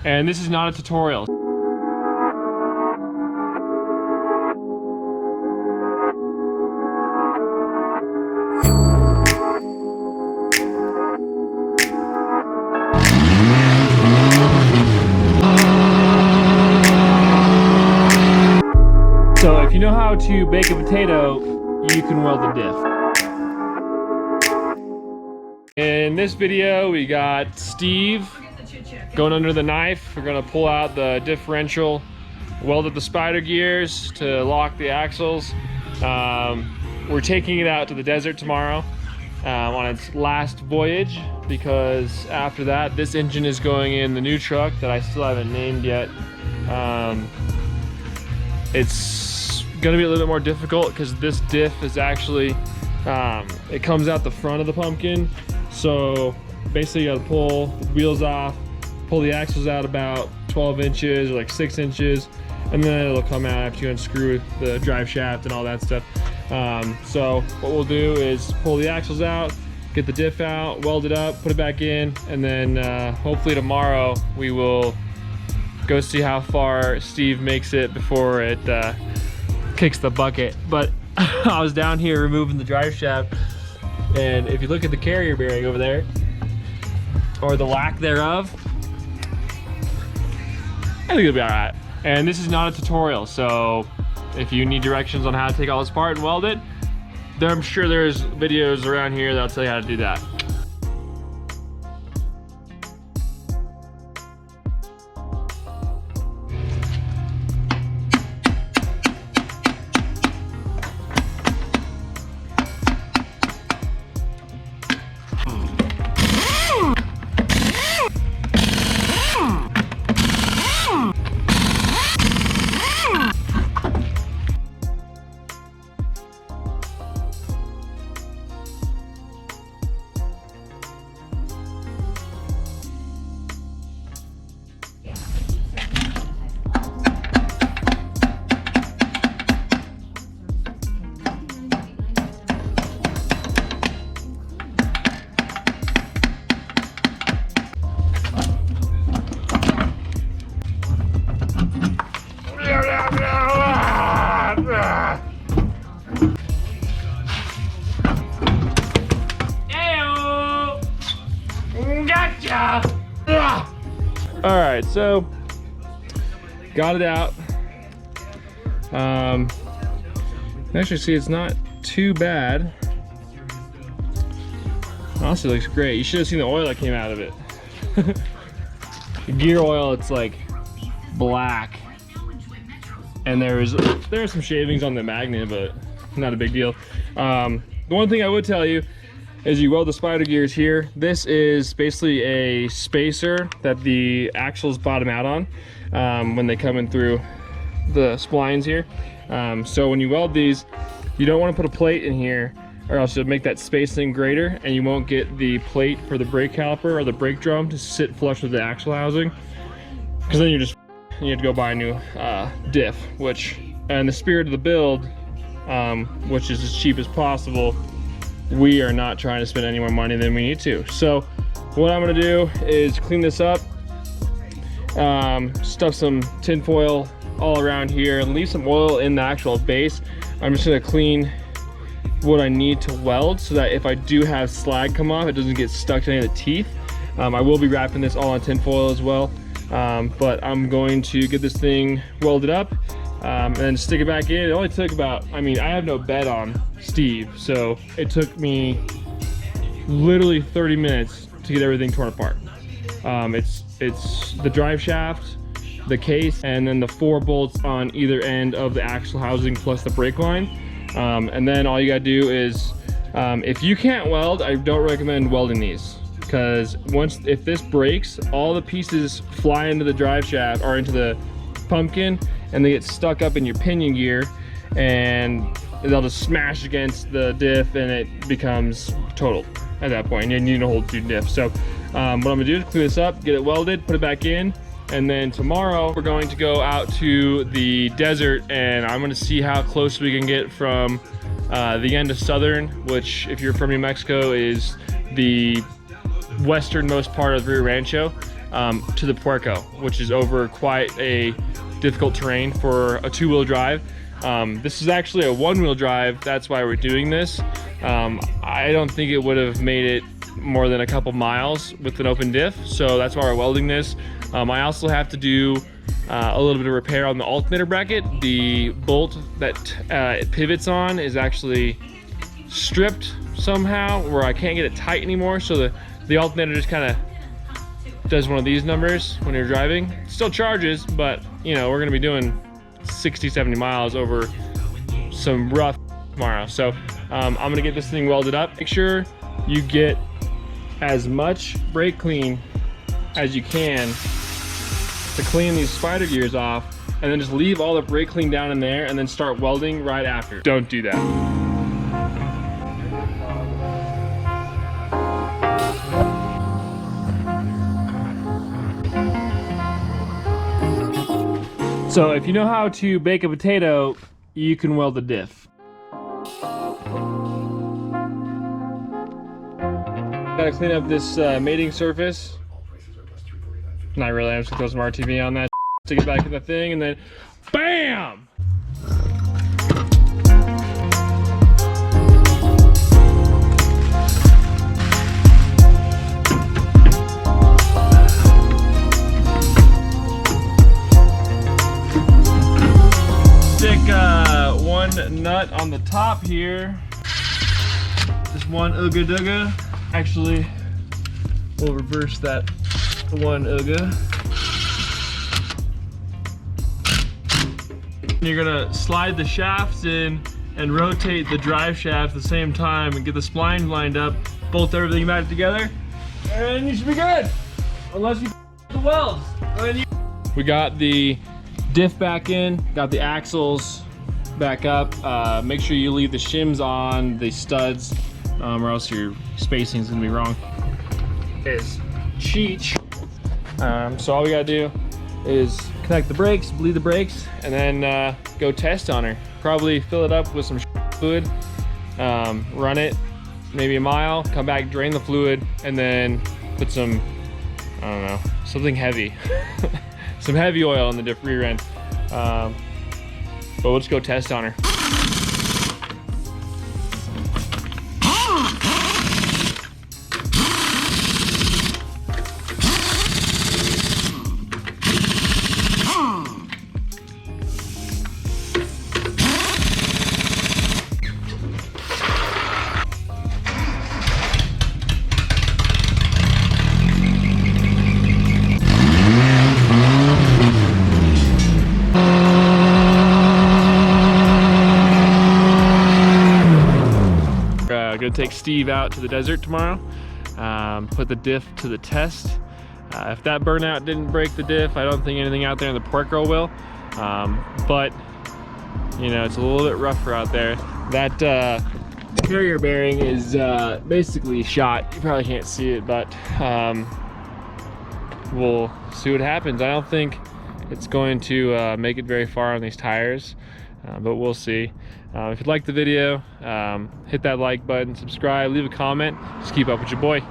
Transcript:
and this is not a tutorial. So if you know how to bake a potato, you can weld a diff. In this video, we got Steve going under the knife. We're gonna pull out the differential, welded the spider gears to lock the axles. We're taking it out to the desert tomorrow on its last voyage, because after that, this engine is going in the new truck that I still haven't named yet. It's gonna be a little bit more difficult because this diff is actually, it comes out the front of the pumpkin. So basically you gotta pull the wheels off, pull the axles out about 12 inches or like 6 inches, and then it'll come out after you unscrew the drive shaft and all that stuff. So what we'll do is pull the axles out, get the diff out, weld it up, put it back in, and then hopefully tomorrow we will go see how far Steve makes it before it kicks the bucket. But I was down here removing the drive shaft, and if you look at the carrier bearing over there, or the lack thereof, I think it'll be all right. And this is not a tutorial, so if you need directions on how to take all this apart and weld it, I'm sure there's videos around here that'll tell you how to do that. All right, so got it out. Actually, see, it's not too bad. Honestly, it looks great. You should have seen the oil that came out of it. The gear oil, it's like black, and there are some shavings on the magnet, but not a big deal. The one thing I would tell you is you weld the spider gears here. This is basically a spacer that the axles bottom out on when they come in through the splines here. So when you weld these, you don't want to put a plate in here, or else you'll make that spacing greater and you won't get the plate for the brake caliper or the brake drum to sit flush with the axle housing, because then you have to go buy a new diff, which, in the spirit of the build, which is as cheap as possible, we are not trying to spend any more money than we need to. So what I'm gonna do is clean this up, stuff some tin foil all around here, and leave some oil in the actual base. I'm just gonna clean what I need to weld so that if I do have slag come off, it doesn't get stuck to any of the teeth. I will be wrapping this all in tin foil as well, but I'm going to get this thing welded up and then stick it back in. It only took about, I have no bed on Steve, so it took me literally 30 minutes to get everything torn apart. It's the drive shaft, the case, and then the 4 bolts on either end of the axle housing plus the brake line. And then all you gotta do is, if you can't weld, I don't recommend welding these, because if this breaks, all the pieces fly into the drive shaft or into the pumpkin, and they get stuck up in your pinion gear, and they'll just smash against the diff, and it becomes total at that point. You need a whole new diff. So what I'm gonna do is clean this up, get it welded, put it back in, and then tomorrow we're going to go out to the desert, and I'm gonna see how close we can get from the end of Southern, which, if you're from New Mexico, is the westernmost part of Rio Rancho. to the Puerco, which is over quite a difficult terrain for a two-wheel drive. This is actually a one-wheel drive, that's why we're doing this. I don't think it would have made it more than a couple miles with an open diff, so that's why we're welding this. I also have to do a little bit of repair on the alternator bracket. The bolt that it pivots on is actually stripped somehow where I can't get it tight anymore, so the alternator just kind of does one of these numbers when you're driving. It still charges, but you know, we're gonna be doing 60-70 miles over some rough tomorrow. So I'm gonna get this thing welded up. Make sure you get as much brake clean as you can to clean these spider gears off, and then just leave all the brake clean down in there and then start welding right after. Don't do that. So if you know how to bake a potato, you can weld a diff. Gotta clean up this mating surface. Not really, I'm just gonna throw some RTV on that, stick it back in the thing, and then BAM! One nut on the top here. Just one ooga dooga. Actually, we'll reverse that one ooga. You're gonna slide the shafts in and rotate the drive shaft at the same time and get the splines lined up, bolt everything back together, and you should be good. Unless you the welds. We got the diff back in, got the axles back up. Make sure you leave the shims on the studs, or else your spacing is gonna be wrong. Is Cheech. So all we gotta do is connect the brakes, bleed the brakes, and then go test on her. Probably fill it up with some fluid, run it maybe a mile, come back, drain the fluid, and then put some, I don't know, something heavy. Some heavy oil in the rear end. But we'll just go test on her. Gonna take Steve out to the desert tomorrow, put the diff to the test. If that burnout didn't break the diff, I don't think anything out there in the Puerco will. But you know, it's a little bit rougher out there. That carrier bearing is basically shot. You probably can't see it, but we'll see what happens. I don't think it's going to make it very far on these tires, but we'll see. If you liked the video, hit that like button, subscribe, leave a comment, just keep up with your boy.